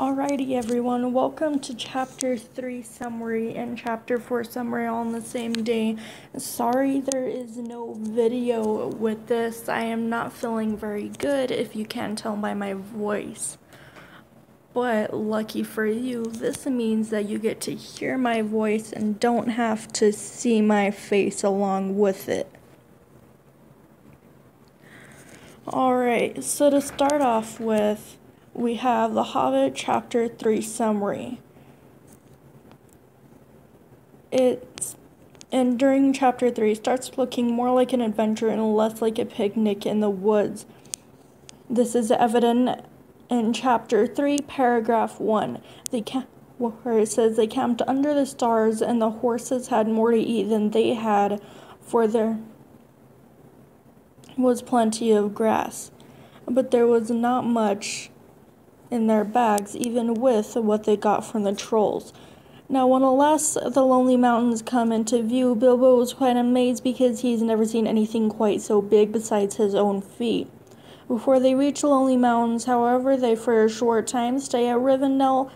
Alrighty everyone, welcome to Chapter 3 summary and Chapter 4 summary all on the same day. Sorry there is no video with this. I am not feeling very good, if you can't tell by my voice. But lucky for you, this means that you get to hear my voice and don't have to see my face along with it. Alright, so to start off with, we have the Hobbit Chapter 3 summary. And during Chapter 3, it starts looking more like an adventure and less like a picnic in the woods. This is evident in Chapter 3, Paragraph 1, where it says they camped under the stars and the horses had more to eat than they had, for there was plenty of grass. But there was not much in their bags, even with what they got from the trolls. Now, when alas the lonely mountains come into view, Bilbo was quite amazed because he's never seen anything quite so big besides his own feet. Before they reach the lonely mountains, however, they for a short time stay at Rivendell,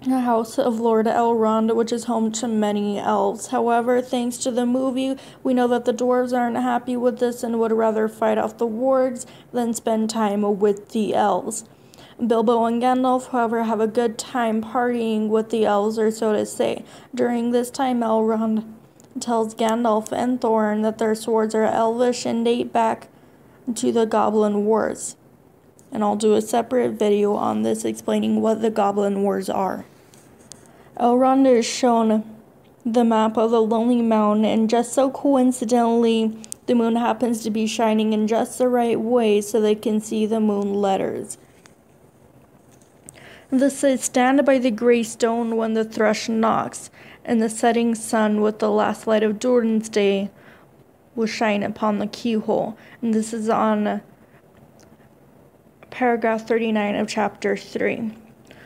the house of Lord Elrond, which is home to many elves. However, thanks to the movie, we know that the dwarves aren't happy with this and would rather fight off the wargs than spend time with the elves. Bilbo and Gandalf, however, have a good time partying with the elves, or so to say. During this time, Elrond tells Gandalf and Thorin that their swords are elvish and date back to the Goblin Wars. And I'll do a separate video on this explaining what the Goblin Wars are. Elrond is shown the map of the Lonely Mountain, and just so coincidentally, the moon happens to be shining in just the right way so they can see the moon letters. This says, "Stand by the grey stone when the thrush knocks, and the setting sun with the last light of Durin's day will shine upon the keyhole." And this is on paragraph 39 of Chapter 3.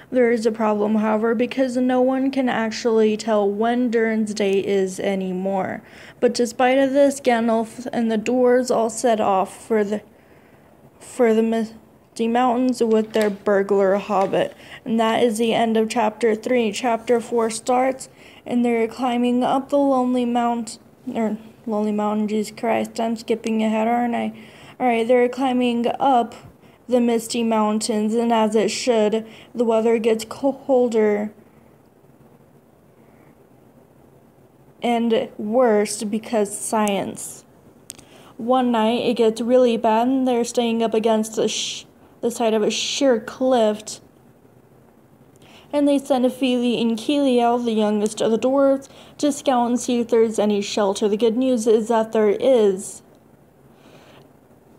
There is a problem, however, because no one can actually tell when Durin's day is anymore. But despite of this, Gandalf and the dwarves all set off for the misty mountains with their burglar hobbit. And that is the end of Chapter 3. Chapter 4 starts, and they're climbing up the Lonely Mountain, Jesus Christ, I'm skipping ahead, aren't I? Alright, they're climbing up the misty mountains, and as it should, the weather gets colder and worse because science. One night it gets really bad, and they're staying up against the side of a sheer cliff, and they send Fili and Kiliel, the youngest of the dwarves, to scout and see if there's any shelter. The good news is that there is.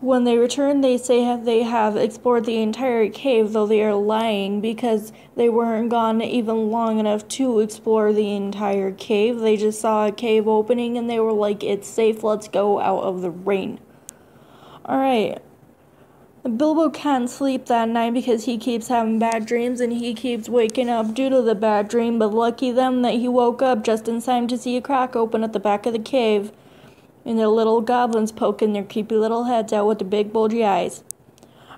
When they return, they say they have explored the entire cave, though they are lying because they weren't gone even long enough to explore the entire cave. They just saw a cave opening and they were like, "It's safe, let's go out of the rain." Alright. Bilbo can't sleep that night because he keeps having bad dreams and he keeps waking up due to the bad dream, but lucky them that he woke up just in time to see a crack open at the back of the cave, and the little goblins poking their creepy little heads out with the big bulgy eyes.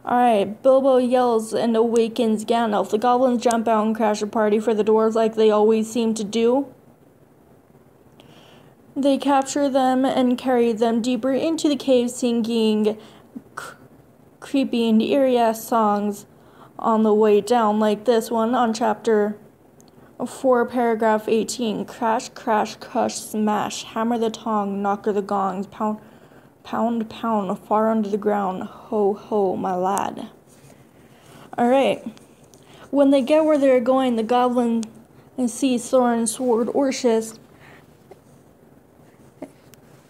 Alright, Bilbo yells and awakens Gandalf. The goblins jump out and crash a party for the dwarves like they always seem to do. They capture them and carry them deeper into the cave, singing creepy and eerie songs on the way down, like this one on Chapter 4, paragraph 18. "Crash, crash, crush, smash, hammer the tong, knocker the gongs, pound, pound, pound, far under the ground, ho, ho, my lad." Alright. When they get where they're going, the goblin sees Thorin's sword Orcus,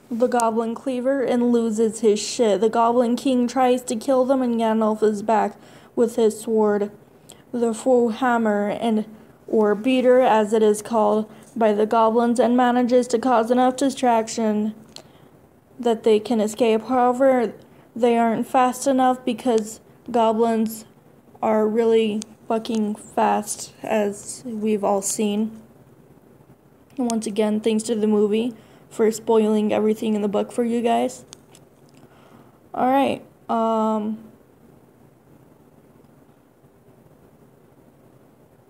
the goblin cleaver, and loses his shit. The goblin king tries to kill them, and Gandalf is back with his sword, the full hammer, or beater as it is called by the goblins, and manages to cause enough distraction that they can escape. However, they aren't fast enough because goblins are really fucking fast, as we've all seen. And once again, thanks to the movie for spoiling everything in the book for you guys. Alright,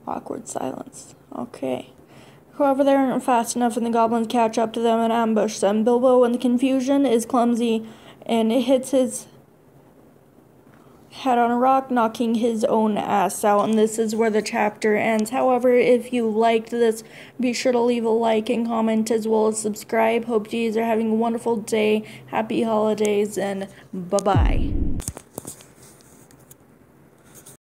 Awkward silence. Okay. However, they aren't fast enough and the goblins catch up to them and ambush them. Bilbo, in the confusion, is clumsy and hits his head on a rock, knocking his own ass out, and this is where the chapter ends. However, if you liked this, be sure to leave a like and comment as well as subscribe. Hope you guys are having a wonderful day, happy holidays, and bye-bye.